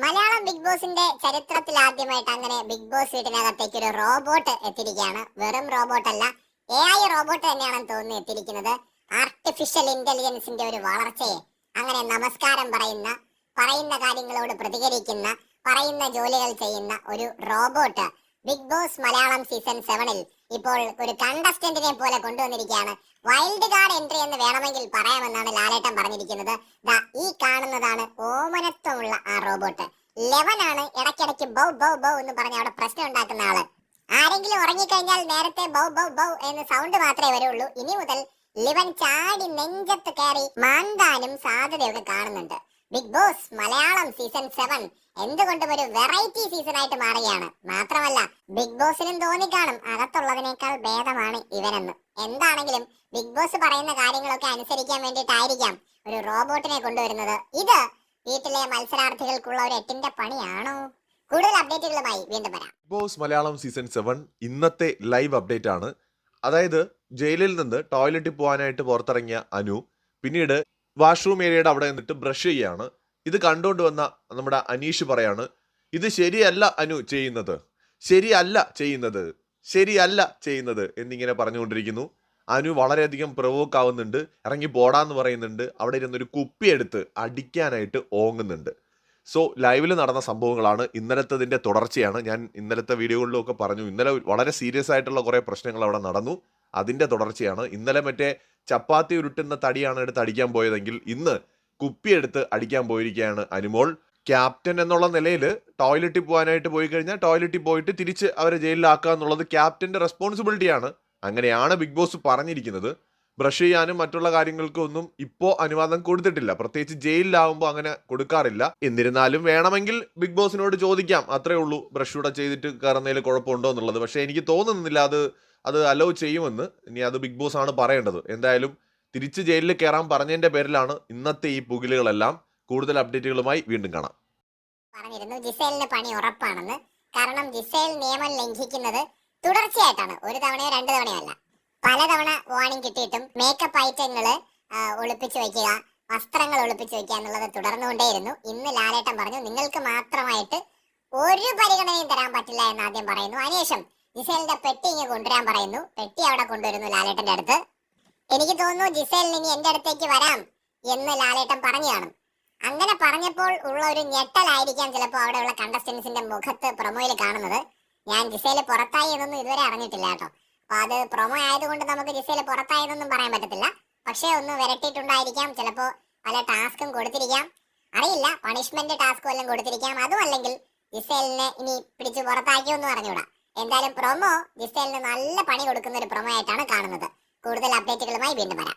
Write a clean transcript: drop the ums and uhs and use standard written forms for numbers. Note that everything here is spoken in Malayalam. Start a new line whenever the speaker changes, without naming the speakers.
മലയാളം ബിഗ് ബോസിന്റെ ചരിത്രത്തിൽ ആദ്യമായിട്ട് അങ്ങനെ ബിഗ് ബോസ് വീട്ടിനകത്തേക്ക് ഒരു റോബോട്ട് എത്തിയിരിക്കുകയാണ്. വെറും റോബോട്ട് അല്ല, AI റോബോട്ട് തന്നെയാണെന്ന് തോന്നുന്നു എത്തിയിരിക്കുന്നത്. ആർട്ടിഫിഷ്യൽ ഇന്റലിജൻസിന്റെ ഒരു വളർച്ചയെ അങ്ങനെ നമസ്കാരം പറയുന്ന കാര്യങ്ങളോട് പ്രതികരിക്കുന്ന, പറയുന്ന ജോലികൾ ചെയ്യുന്ന ഒരു robot big boss Malayalam season 7-ൽ ഇപ്പോൾ ഒരു കണ്ടസ്റ്റന്റിനെ പോലെ കൊണ്ടുവന്നിരിക്കുകയാണ്. വൈൽഡ് കാർഡ് എൻട്രി എന്ന് വേണമെങ്കിൽ പറയാമെന്നാണ് ലാലേട്ടൻ പറഞ്ഞിരിക്കുന്നത്. ഈ കാണുന്നതാണ് ഓമനത്വമുള്ള ആ റോബോട്ട്. ലെവനാണ് ഇടയ്ക്കിടയ്ക്ക് ബൗ ബൗ ബൗ എന്ന് പറഞ്ഞ് അവിടെ പ്രശ്നം ഉണ്ടാക്കുന്ന ആള്. ആരെങ്കിലും ഉറങ്ങിക്കഴിഞ്ഞാൽ നേരത്തെ ബൗ ബൗ ബൗ എന്ന് സൗണ്ട് മാത്രമേ വരുള്ളൂ. ഇനി മുതൽ ലിവൻ ചാടി നെഞ്ചത്ത് കയറി മാന്താനും സാധ്യതയൊക്കെ കാണുന്നുണ്ട്. ബിഗ് ബോസ് മലയാളം സീസൺ 7 എന്തുകൊണ്ടും ഒരു വെറൈറ്റി സീസൺ ആയിട്ട് മാറുകയാണ്. മാത്രമല്ല ബിഗ് ബോസിനും തോന്നിക്കാണും അകത്തുള്ളതിനേക്കാൾ ഭേദമാണ് ഇവനെന്ന്. എന്താണെങ്കിലും ബിഗ് ബോസ് പറയുന്ന കാര്യങ്ങളൊക്കെ അനുസരിക്കാൻ വേണ്ടിയിട്ടായിരിക്കാം ഒരു റോബോട്ടിനെ കൊണ്ടുവരുന്നത്. ഇത് വീട്ടിലെ മത്സരാർത്ഥികൾക്കുള്ള ഒരു എട്ടിന്റെ പണിയാണോ? കൂടുതൽ അപ്ഡേറ്റുകളുമായി വീണ്ടും വരാം.
ബിഗ് ബോസ് മലയാളം സീസൺ 7 ഇന്നത്തെ ലൈവ് അപ്ഡേറ്റ് ആണ്. അതായത് ജയിലിൽ നിന്ന് ടോയ്ലറ്റിൽ പോകാനായിട്ട് പുറത്തിറങ്ങിയ അനു പിന്നീട് വാഷ്റൂം ഏരിയയുടെ അവിടെ നിന്നിട്ട് ബ്രഷ് ചെയ്യാണ്. ഇത് കണ്ടുകൊണ്ട് വന്ന നമ്മുടെ അനീഷ് പറയാണ്, ഇത് ശരിയല്ല അനു ചെയ്യുന്നത്, ശരിയല്ല ചെയ്യുന്നത് എന്നിങ്ങനെ പറഞ്ഞുകൊണ്ടിരിക്കുന്നു. അനു വളരെയധികം പ്രൊവോക്ക് ആവുന്നുണ്ട്, ഇറങ്ങി പോടാന്ന് പറയുന്നുണ്ട്. അവിടെ ഇരുന്നൊരു കുപ്പിയെടുത്ത് അടിക്കാനായിട്ട് ഓങ്ങുന്നുണ്ട്. സോ ലൈവിൽ നടന്ന സംഭവങ്ങളാണ്, ഇന്നലത്തതിൻ്റെ തുടർച്ചയാണ്. ഞാൻ ഇന്നലത്തെ വീഡിയോകളിലൊക്കെ പറഞ്ഞു, ഇന്നലെ വളരെ സീരിയസ് ആയിട്ടുള്ള കുറേ പ്രശ്നങ്ങൾ അവിടെ നടന്നു, അതിൻ്റെ തുടർച്ചയാണ്. ഇന്നലെ മറ്റേ ചപ്പാത്തി ഉരുട്ടുന്ന തടിയാണ് എടുത്ത് അടിക്കാൻ പോയതെങ്കിൽ ഇന്ന് കുപ്പിയെടുത്ത് അടിക്കാൻ പോയിരിക്കുകയാണ് അനുമോൾ. ക്യാപ്റ്റൻ എന്നുള്ള നിലയിൽ ടോയ്ലറ്റിൽ പോകാനായിട്ട് പോയി കഴിഞ്ഞാൽ ടോയ്ലറ്റിൽ പോയിട്ട് തിരിച്ച് അവരെ ജയിലിലാക്കുക എന്നുള്ളത് ക്യാപ്റ്റൻ്റെ റെസ്പോൺസിബിലിറ്റിയാണ്. അങ്ങനെയാണ് ബിഗ് ബോസ് പറഞ്ഞിരിക്കുന്നത്. ബ്രഷ് ചെയ്യാനും മറ്റുള്ള കാര്യങ്ങൾക്കും ഒന്നും ഇപ്പോൾ അനുവാദം കൊടുത്തിട്ടില്ല, പ്രത്യേകിച്ച് ജയിലിലാവുമ്പോൾ അങ്ങനെ കൊടുക്കാറില്ല. എന്നിരുന്നാലും വേണമെങ്കിൽ ബിഗ് ബോസിനോട് ചോദിക്കാം, അത്രേ ഉള്ളൂ. ബ്രഷ് കൂടെ ചെയ്തിട്ട് കയറുന്നതിൽ കുഴപ്പമുണ്ടോ എന്നുള്ളത്. പക്ഷേ എനിക്ക് തോന്നുന്നില്ല അത് അലോ ചെയ്യുമെന്ന്. ഇനി അത് ബിഗ് ബോസ് ആണ് പറയേണ്ടത്. എന്തായാലും തിരിച്ച് ജയിലിൽ കയറാൻ പറഞ്ഞതിന്റെ പേരിലാണ് ഇന്നത്തെ ഈ പുകിലുകളെല്ലാം. കൂടുതൽ അപ്ഡേറ്റുകളുമായി വീണ്ടും കാണാം.
പറഞ്ഞിരുന്നു ജിസേലിന് പണി ഉറപ്പാണെന്ന്. കാരണം ജിസേൽ നിയമം ലംഘിക്കുന്നത് തുടർച്ചയായിട്ടാണ്, ഒരു തവണയോ 2 തവണയോ അല്ല, പലതവണ വാർണിംഗ് കിട്ടിയിട്ടും മേക്കപ്പ് ഐറ്റങ്ങൾ ഒളിപ്പിച്ചു വയ്ക്കുക, വസ്ത്രങ്ങൾ ഒളിപ്പിച്ചു വയ്ക്കുക എന്നുള്ളത് തുടർന്നുകൊണ്ടേയിരുന്നു. ഇന്ന് ലാലേട്ടൻ പറഞ്ഞു നിങ്ങൾക്ക് മാത്രമായിട്ട് ഒരു പരിഗണനയും തരാൻ പറ്റില്ല എന്ന് ആദ്യം പറയുന്നു. അതിനുശേഷം ജിസേലിന്റെ പെട്ടി ഇങ്ങ് കൊണ്ടുവരാൻ പറയുന്നു. പെട്ടി അവിടെ കൊണ്ടുവരുന്നു ലാലേട്ടന്റെ അടുത്ത്. എനിക്ക് തോന്നുന്നു ജിസേലിന് ഇനി എന്റെ അടുത്തേക്ക് വരാം എന്ന് ലാലേട്ടൻ പറഞ്ഞു കാണും. അങ്ങനെ പറഞ്ഞപ്പോൾ ഉള്ള ഒരു ഞെട്ടലായിരിക്കാം ചിലപ്പോൾ അവിടെയുള്ള കണ്ടസ്റ്റൻസിന്റെ മുഖത്ത് പ്രൊമോയിൽ കാണുന്നത്. ഞാൻ ജിസേല് പുറത്തായി എന്നൊന്നും ഇതുവരെ അറിഞ്ഞിട്ടില്ല കേട്ടോ. അപ്പൊ അത് പ്രൊമോ ആയതുകൊണ്ട് നമുക്ക് ജിസേല് പുറത്തായതൊന്നും പറയാൻ പറ്റത്തില്ല. പക്ഷെ ഒന്ന് വിരട്ടിയിട്ടുണ്ടായിരിക്കാം, ചിലപ്പോ പല ടാസ്കും കൊടുത്തിരിക്കാം, അറിയില്ല, പണിഷ്മെന്റ് ടാസ്കും എല്ലാം കൊടുത്തിരിക്കാം. അതും അല്ലെങ്കിൽ ജിസേലിനെ ഇനി പിടിച്ച് പുറത്താക്കിയൊന്നും അറിഞ്ഞൂടാ. എന്തായാലും പ്രൊമോ ജിസേലിന് നല്ല പണി കൊടുക്കുന്ന ഒരു പ്രൊമോ ആയിട്ടാണ് കാണുന്നത്. കൂടുതൽ അപ്ഡേറ്റുകളുമായി വീണ്ടും വരാം.